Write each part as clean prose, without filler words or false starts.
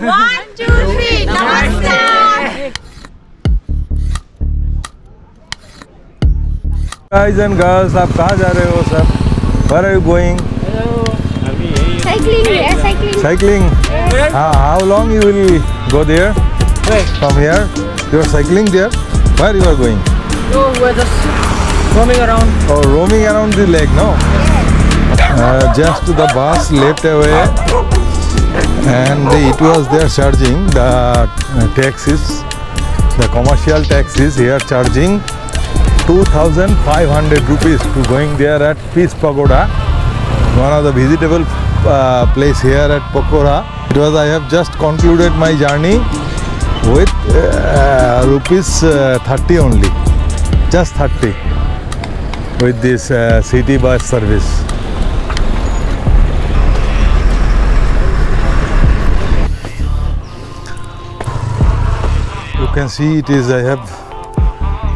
1, 2, 3, Namaskar. Guys and girls, आप कहाँ जा रहे हो सब? Where are you going? Cycling, yeah, cycling. Cycling. How long you will go there? Where? From here? You are cycling there? Where you are going? No, we're just roaming around. Oh, roaming around the lake, no? Just the bus left away, and it was there charging the taxis, the commercial taxis here charging 2,500 rupees to going there at Peace Pagoda, one of the visitable place here at Pokhara. It was, I have just concluded my journey with rupees 30 only, just 30 with this city bus service. You can see it is, I have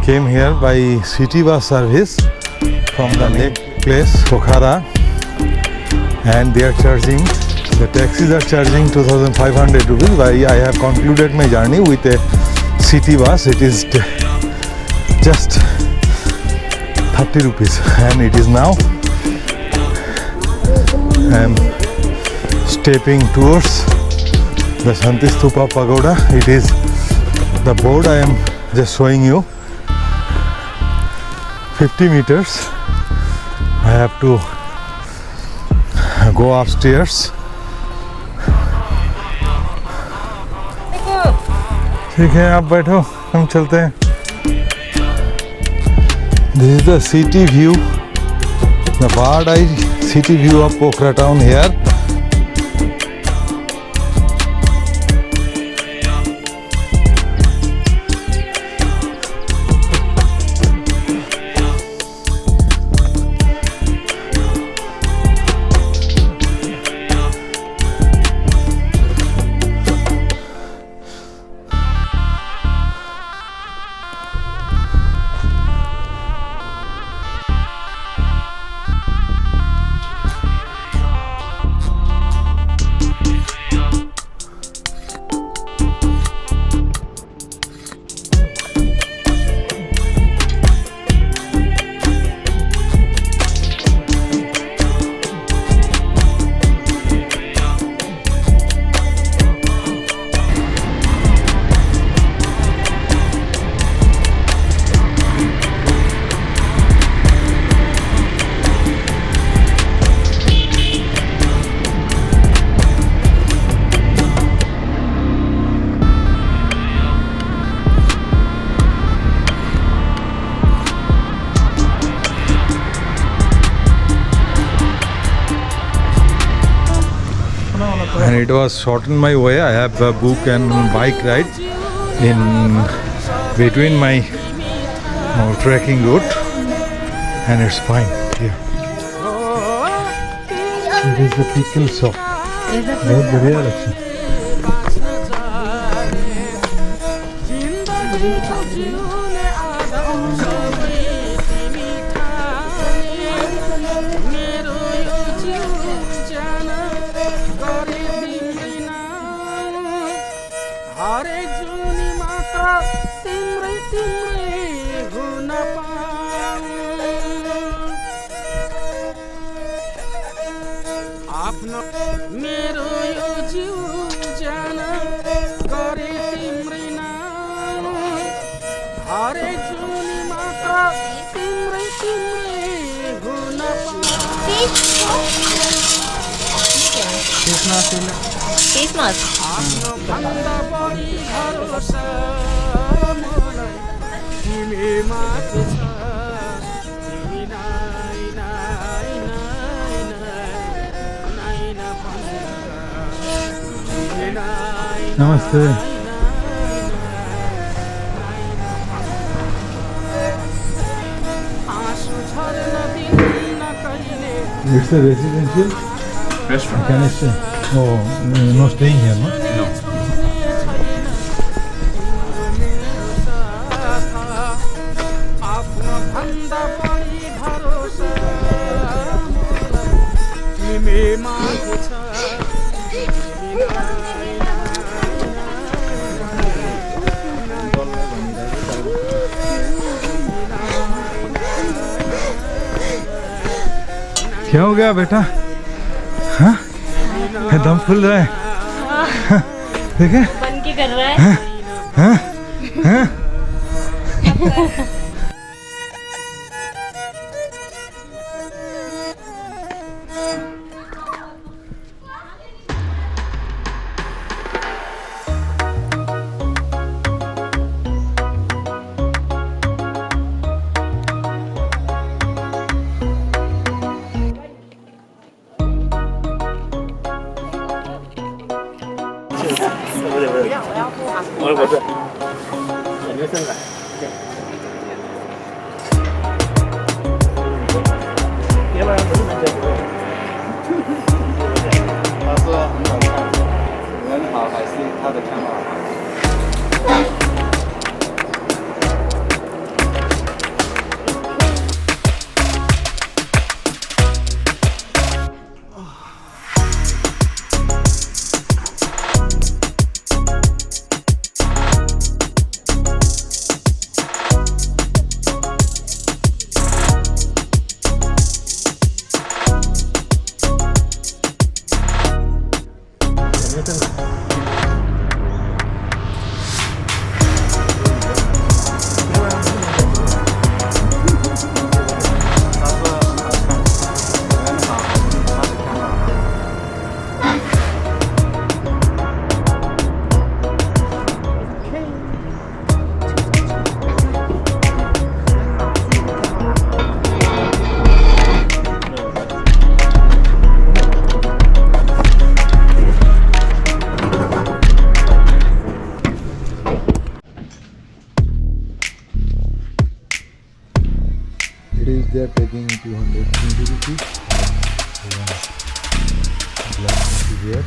came here by city bus service from the lake place Pokhara, and they are charging, the taxis are charging 2,500 rupees. I have concluded my journey with a city bus. It is just 30 rupees, and it is now I am stepping towards the Shanti Stupa Pagoda. It is the board I am just showing you. 50 meters. I have to go upstairs. ठीक है, आप बैठो, हम चलते हैं. This is the city view, the bird eye city view of Pokhara town here. And it was shortened my way. I have a book and bike ride in between my trekking route, and it's fine here. It is the pickle shop. बहुत बढ़िया लगता है. मेरो यो जीव जान गरे तिम्रै नाम हरेक जुनी मात्र तिम्रै तिम्रै हुन Christmas. आफ्नो भन्दा बढी भरोसा मलाई तिमी मात्र छ तिमी नाइ नाइ नाइ नाइ Namaste. It's a residential restaurant. Can I stay? Oh, no staying here, no? No. क्या हो गया बेटा? हाँ? दम फूल रहा है। देखे? बन के कर रहा है। हाँ? हाँ? They are taking 220 rupees. Glass is here.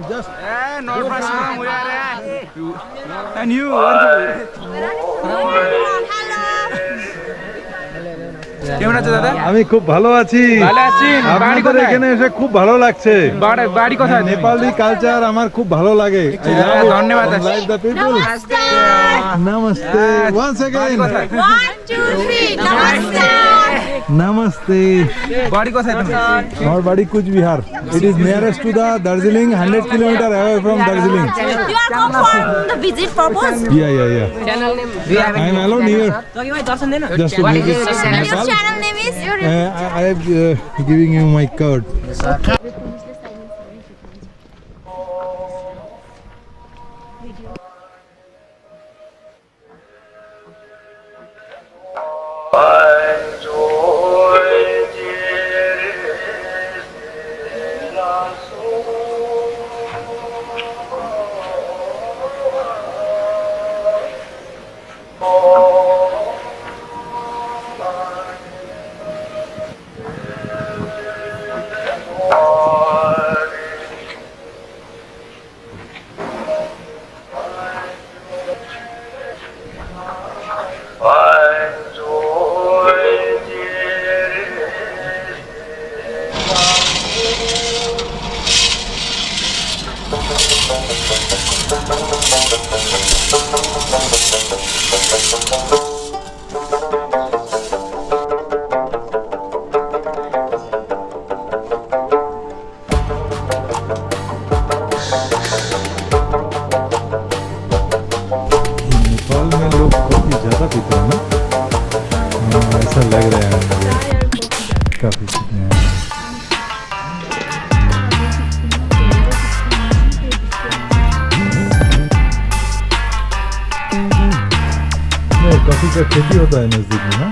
Just not much time. We are and you. কেমন আছো দাদা? আমি খুব ভালো আছি। ভালো আছেন? বাড়ি আপনাদের কোথায়? এখানে এসে খুব ভালো লাগছে। বাড়ি কোথায়? নেপালি কালচার আমার খুব ভালো লাগে। ধন্যবাদ। Live the people. Namaste. Once again. 1, 2, 3. Namaskar. Namaste. বাড়ি কোথায় তুমি? আমার বাড়ি Cooch Behar. It is nearest to the Darjeeling, 100 kilometer away from Darjeeling. You are come for the visit purpose? Yeah. I am alone here. Just to visit And your Nepal. channel name is? I am giving you my card. Nepal में लोग coffee ज़्यादा पीते हैं ना? हाँ, ऐसा लग रहा है मुझे। काफ़ी पीते हैं। नहीं, कॉफी का खेती होता है नज़दीक में ना?